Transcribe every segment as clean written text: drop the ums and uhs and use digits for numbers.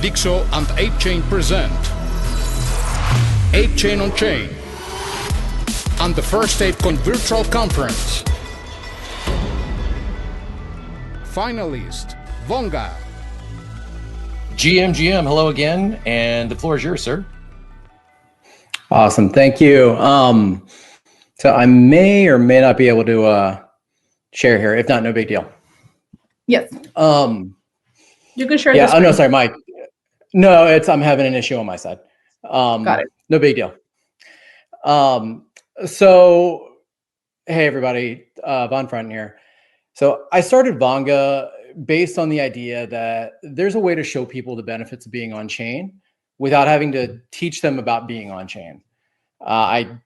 Dixo and ApeChain present ApeChain on Chain and the first ApeCon virtual conference. Finalist, Vonga. GM, hello again, and the floor is yours, sir. Awesome, thank you. So I may or may not be able to share here. If not, no big deal. Yes. You can share. Yeah. Oh no, sorry, Mike. No, I'm having an issue on my side. Got it. No big deal. So, hey everybody, Von Front here. So I started Vonga based on the idea that there's a way to show people the benefits of being on chain without having to teach them about being on chain. I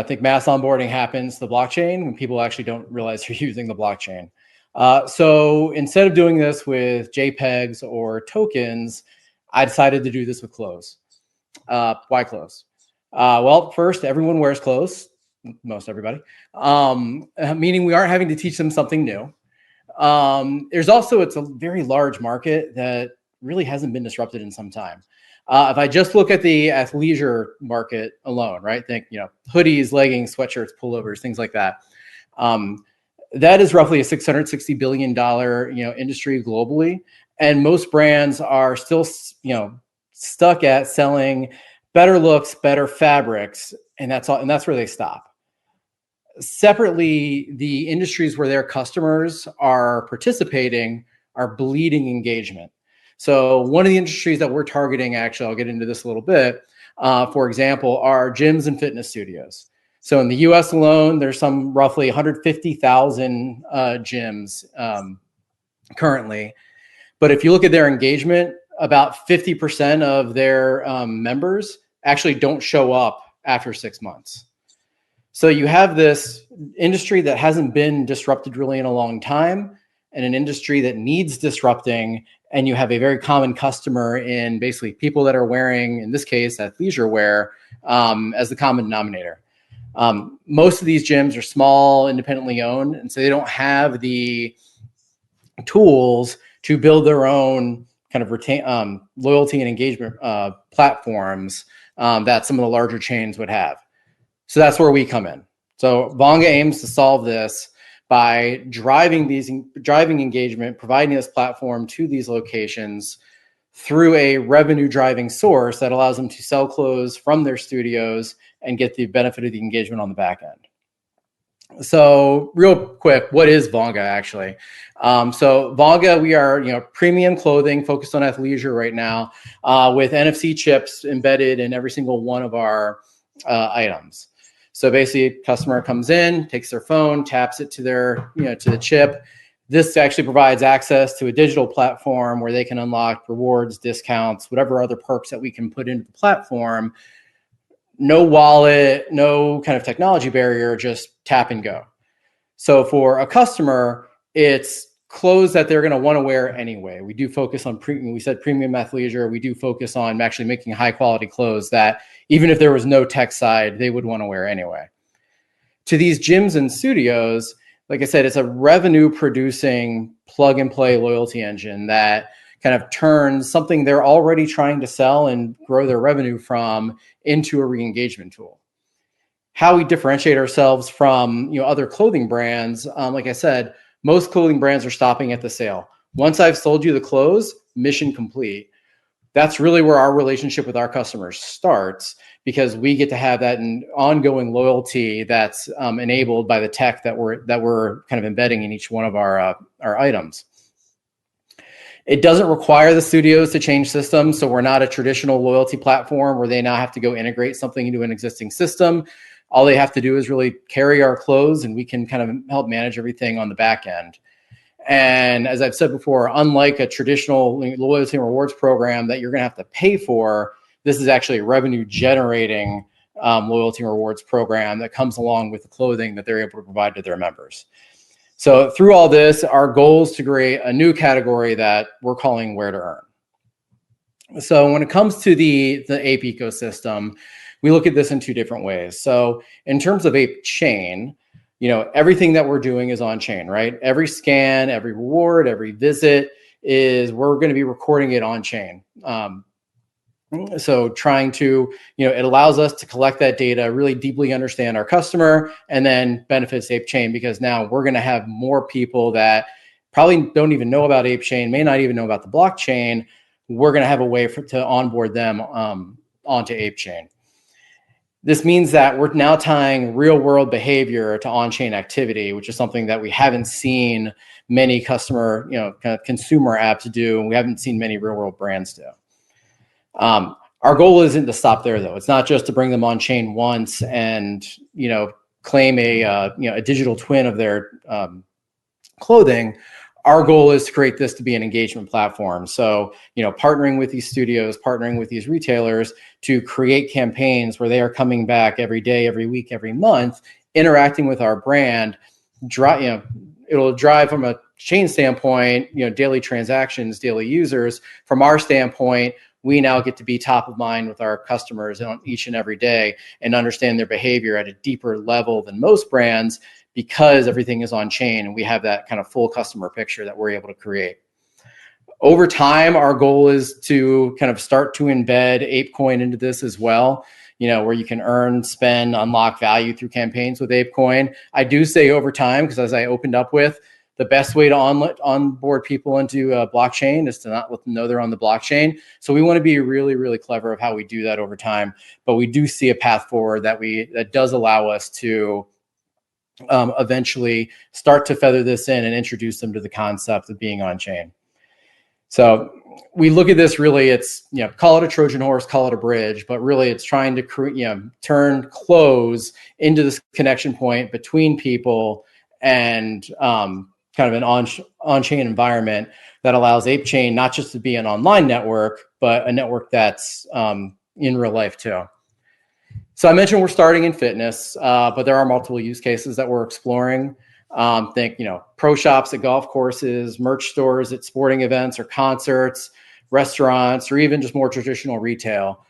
think mass onboarding happens to the blockchain when people actually don't realize they're using the blockchain. So instead of doing this with JPEGs or tokens, I decided to do this with clothes. Why clothes? Well, first, everyone wears clothes, most everybody, meaning we aren't having to teach them something new. There's also, it's a very large market that really hasn't been disrupted in some time. If I just look at the athleisure market alone, right? Think, hoodies, leggings, sweatshirts, pullovers, things like that. That is roughly a $660 billion, industry globally. And most brands are still, stuck at selling better looks, better fabrics, and that's all. And that's where they stop. Separately, the industries where their customers are participating are bleeding engagement. So one of the industries that we're targeting, actually, I'll get into this a little bit, for example, are gyms and fitness studios. So in the US alone, there's some roughly 150,000 gyms currently. But if you look at their engagement, about 50% of their members actually don't show up after 6 months. So you have this industry that hasn't been disrupted really in a long time, and an industry that needs disrupting, and you have a very common customer in basically people that are wearing, in this case, athleisure wear as the common denominator. Most of these gyms are small, independently owned, and so they don't have the tools to build their own kind of loyalty and engagement platforms that some of the larger chains would have. So that's where we come in. So Vonga aims to solve this by driving engagement, providing this platform to these locations through a revenue driving source that allows them to sell clothes from their studios and get the benefit of the engagement on the back end. So real quick, what is Vonga actually? So Vonga, we are premium clothing focused on athleisure right now with NFC chips embedded in every single one of our items. So basically, customer comes in, takes their phone, taps it to their to the chip. This actually provides access to a digital platform where they can unlock rewards, discounts, whatever other perks that we can put into the platform. No wallet, no kind of technology barrier, just tap and go. So for a customer, it's clothes that they're going to want to wear anyway. We do focus on we said premium athleisure. We do focus on actually making high quality clothes that even if there was no tech side, they would want to wear anyway. To these gyms and studios, like I said, it's a revenue producing plug and play loyalty engine that kind of turns something they're already trying to sell and grow their revenue from into a re-engagement tool. How we differentiate ourselves from other clothing brands, like I said, most clothing brands are stopping at the sale. Once I've sold you the clothes, mission complete. That's really where our relationship with our customers starts, because we get to have that ongoing loyalty that's enabled by the tech that we're kind of embedding in each one of our items. It doesn't require the studios to change systems, so we're not a traditional loyalty platform where they now have to go integrate something into an existing system. All they have to do is really carry our clothes, and we can kind of help manage everything on the back end. And as I've said before, unlike a traditional loyalty and rewards program that you're going to have to pay for, this is actually a revenue generating loyalty and rewards program that comes along with the clothing that they're able to provide to their members. So through all this, our goal is to create a new category that we're calling Where to Earn. So when it comes to the ape ecosystem, we look at this in two different ways. So in terms of ApeChain, everything that we're doing is on chain, right? Every scan, every reward, every visit is we're going to be recording it on chain. So trying to, it allows us to collect that data, really deeply understand our customer, and then benefits ApeChain, because now we're going to have more people that probably don't even know about ApeChain, may not even know about the blockchain. We're going to have a way to onboard them onto ApeChain. This means that we're now tying real world behavior to on-chain activity, which is something that we haven't seen many customer, kind of consumer apps do, and we haven't seen many real world brands do. Our goal isn't to stop there, though. It's not just to bring them on chain once and, claim a digital twin of their clothing. Our goal is to create this to be an engagement platform. So, partnering with these studios, partnering with these retailers to create campaigns where they are coming back every day, every week, every month, interacting with our brand. It'll drive from a chain standpoint, daily transactions, daily users. From our standpoint, we now get to be top of mind with our customers on each and every day and understand their behavior at a deeper level than most brands, because everything is on chain and we have that kind of full customer picture that we're able to create. Over time, our goal is to kind of start to embed ApeCoin into this as well, where you can earn, spend, unlock value through campaigns with ApeCoin. I do say over time, because as I opened up with, the best way to onboard people into a blockchain is to not let them know they're on the blockchain. So we want to be really, really clever of how we do that over time. But we do see a path forward that does allow us to eventually start to feather this in and introduce them to the concept of being on chain. So we look at this, really, it's, call it a Trojan horse, call it a bridge, but really it's trying to turn close into this connection point between people and kind of an on-chain environment that allows ApeChain not just to be an online network, but a network that's in real life too. So I mentioned we're starting in fitness, but there are multiple use cases that we're exploring. Think, pro shops at golf courses, merch stores at sporting events or concerts, restaurants, or even just more traditional retail.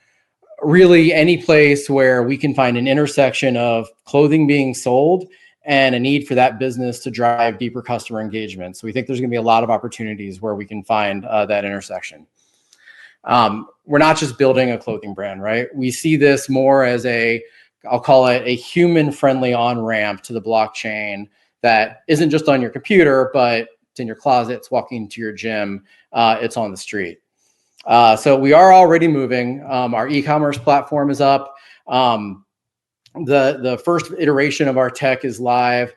Really any place where we can find an intersection of clothing being sold and a need for that business to drive deeper customer engagement. So we think there's going to be a lot of opportunities where we can find that intersection. We're not just building a clothing brand, right? We see this more as I'll call it a human-friendly on-ramp to the blockchain that isn't just on your computer, but it's in your closet, it's walking to your gym, it's on the street. So we are already moving. Our e-commerce platform is up. The first iteration of our tech is live,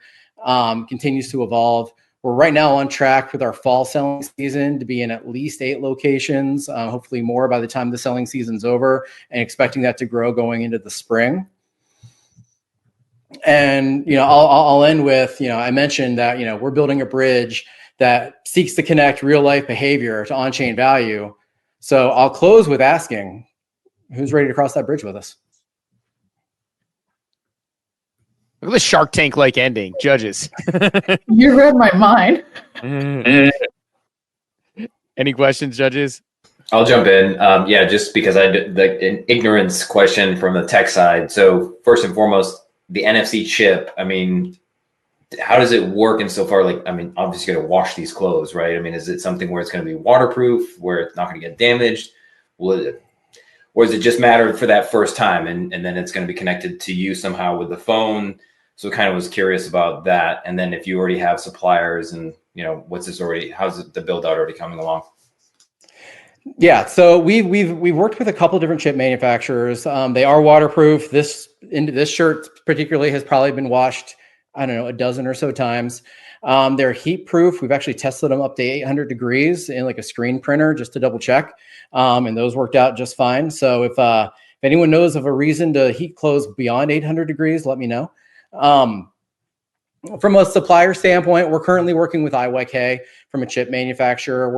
continues to evolve. We're right now on track with our fall selling season to be in at least 8 locations, hopefully more by the time the selling season's over, and expecting that to grow going into the spring. And, I'll end with, I mentioned that, we're building a bridge that seeks to connect real life behavior to on-chain value. So I'll close with asking, who's ready to cross that bridge with us? Look at the Shark Tank-like ending, judges. You read my mind. Any questions, judges? I'll jump in. Just because an ignorance question from the tech side. So first and foremost, the NFC chip, how does it work insofar? Obviously you're going to wash these clothes, right? Is it something where it's going to be waterproof, where it's not going to get damaged? Or is it just matter for that first time and then it's going to be connected to you somehow with the phone? So kind of was curious about that. And then if you already have suppliers and, how's the build out already coming along? Yeah, so we've worked with a couple of different chip manufacturers. They are waterproof. This shirt particularly has probably been washed, a dozen or so times. They're heat proof. We've actually tested them up to 800 degrees in like a screen printer just to double check. And those worked out just fine. So if anyone knows of a reason to heat clothes beyond 800 degrees, let me know. From a supplier standpoint, we're currently working with IYK from a chip manufacturer.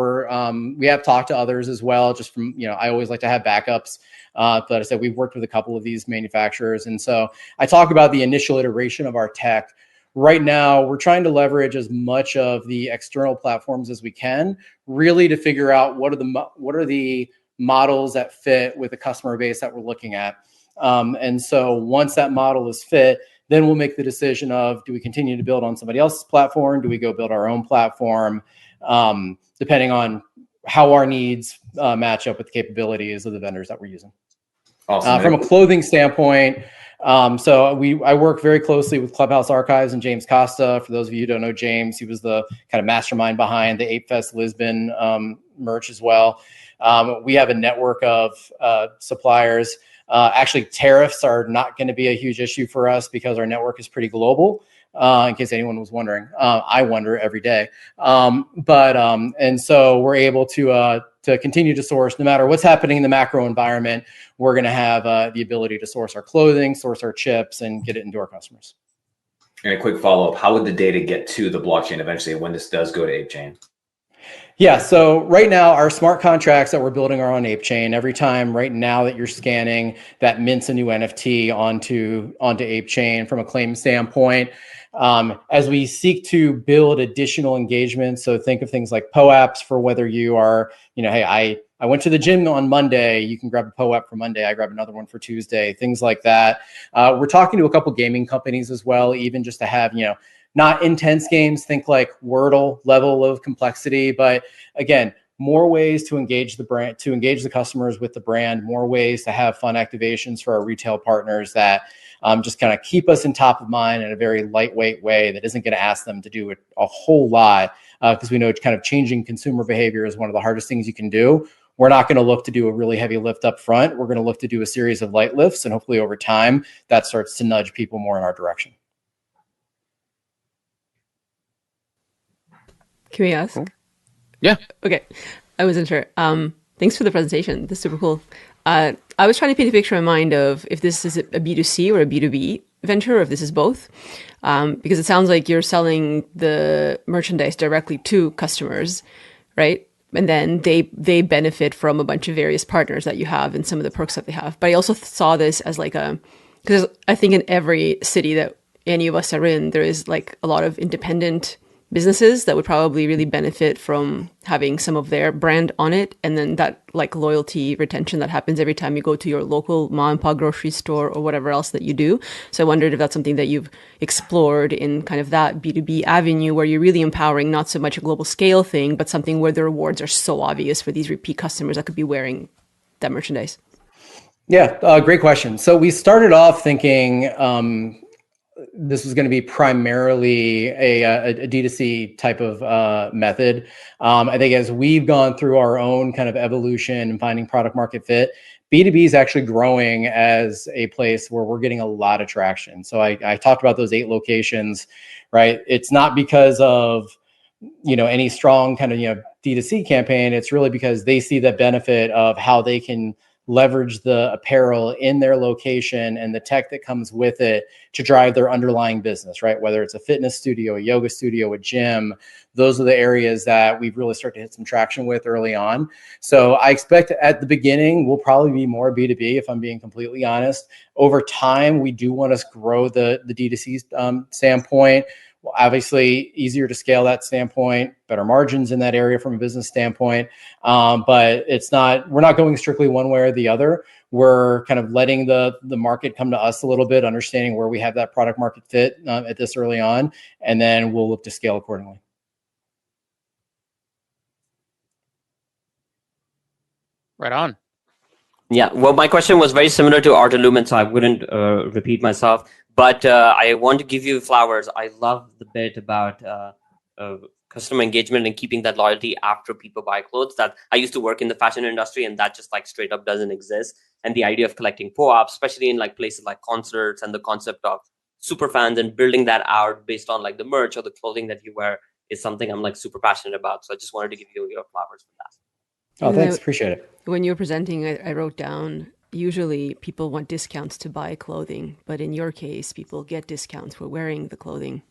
We have talked to others as well, just from, I always like to have backups. But I said, we've worked with a couple of these manufacturers. And so I talk about the initial iteration of our tech. Right now, we're trying to leverage as much of the external platforms as we can, really to figure out what are the models that fit with the customer base that we're looking at. And so once that model is fit, then we'll make the decision of, do we continue to build on somebody else's platform? Do we go build our own platform? Depending on, how our needs match up with the capabilities of the vendors that we're using. Awesome. From a clothing standpoint, I work very closely with Clubhouse Archives and James Costa. For those of you who don't know James, he was the kind of mastermind behind the Ape Fest Lisbon merch as well. We have a network of suppliers. Actually, tariffs are not going to be a huge issue for us because our network is pretty global. In case anyone was wondering, I wonder every day. And so we're able to continue to source no matter what's happening in the macro environment. We're going to have the ability to source our clothing, source our chips, and get it into our customers. And a quick follow-up: how would the data get to the blockchain eventually when this does go to ApeChain? Yeah, so right now our smart contracts that we're building are on ApeChain. Every time right now that you're scanning, that mints a new NFT onto ApeChain from a claim standpoint. As we seek to build additional engagement, so think of things like POAPs for whether you are, hey, I went to the gym on Monday, you can grab a POAP for Monday, I grab another one for Tuesday, things like that. We're talking to a couple gaming companies as well, even just to have, not intense games, think like Wordle level of complexity, but again, more ways to engage the brand, to engage the customers with the brand, more ways to have fun activations for our retail partners that just kind of keep us in top of mind in a very lightweight way that isn't going to ask them to do a whole lot, because we know kind of changing consumer behavior is one of the hardest things you can do. We're not going to look to do a really heavy lift up front. We're going to look to do a series of light lifts, and hopefully over time that starts to nudge people more in our direction. Can we ask? Yeah. Okay. I wasn't sure. Thanks for the presentation. This is super cool. I was trying to paint a picture in mind of if this is a B2C or a B2B venture, or if this is both, because it sounds like you're selling the merchandise directly to customers, right? And then they benefit from a bunch of various partners that you have and some of the perks that they have. But I also saw this as like because I think in every city that any of us are in, there is like a lot of independent businesses that would probably really benefit from having some of their brand on it. And then that like loyalty retention that happens every time you go to your local mom and pop grocery store or whatever else that you do. So I wondered if that's something that you've explored in kind of that B2B avenue where you're really empowering not so much a global scale thing, but something where the rewards are so obvious for these repeat customers that could be wearing that merchandise. Yeah, great question. So we started off thinking this was going to be primarily a D2C type of method. I think as we've gone through our own kind of evolution and finding product market fit, B2B is actually growing as a place where we're getting a lot of traction. So I talked about those 8 locations, right? It's not because of, any strong kind of, D2C campaign. It's really because they see the benefit of how they can leverage the apparel in their location and the tech that comes with it to drive their underlying business, right? Whether it's a fitness studio, a yoga studio, a gym, those are the areas that we've really started to hit some traction with early on. So I expect at the beginning, we'll probably be more B2B, if I'm being completely honest. Over time, we do want to grow the D2C standpoint. Well, obviously easier to scale that standpoint, better margins in that area from a business standpoint. But we're not going strictly one way or the other. We're kind of letting the market come to us a little bit, understanding where we have that product market fit at this early on, and then we'll look to scale accordingly. Right on. Yeah, well, my question was very similar to Art Illumin, so I wouldn't repeat myself. But I want to give you flowers. I love the bit about customer engagement and keeping that loyalty after people buy clothes. That I used to work in the fashion industry, and that just like straight up doesn't exist. And the idea of collecting POAPs, especially in like places like concerts, and the concept of super fans and building that out based on like the merch or the clothing that you wear is something I'm like super passionate about. So I just wanted to give you your flowers for that. Oh, thanks. Appreciate it. When you were presenting, I wrote down, usually people want discounts to buy clothing, but in your case, people get discounts for wearing the clothing.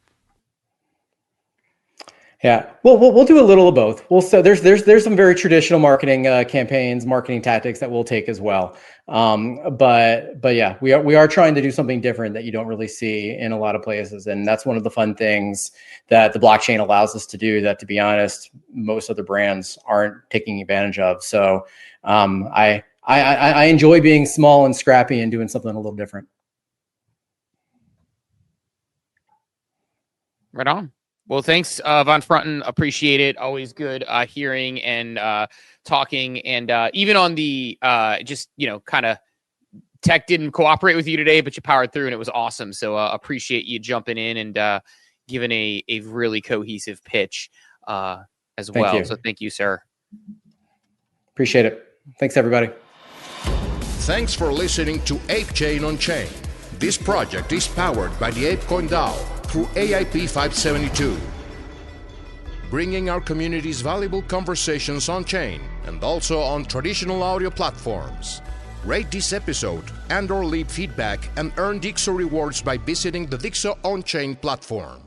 Yeah, well, we'll do a little of both. So there's some very traditional marketing campaigns, marketing tactics that we'll take as well. But yeah, we are trying to do something different that you don't really see in a lot of places, and that's one of the fun things that the blockchain allows us to do. That, to be honest, most other brands aren't taking advantage of. So I enjoy being small and scrappy and doing something a little different. Right on. Well, thanks, Von Frunten. Appreciate it. Always good hearing and talking. And even on the just, kind of tech didn't cooperate with you today, but you powered through and it was awesome. So appreciate you jumping in and giving a really cohesive pitch as well. You. So thank you, sir. Appreciate it. Thanks, everybody. Thanks for listening to Ape Chain on Chain. This project is powered by the ApeCoin DAO through AIP 572, bringing our community's valuable conversations on chain and also on traditional audio platforms. Rate this episode and/or leave feedback and earn Dixo rewards by visiting the Dixo on-chain platform.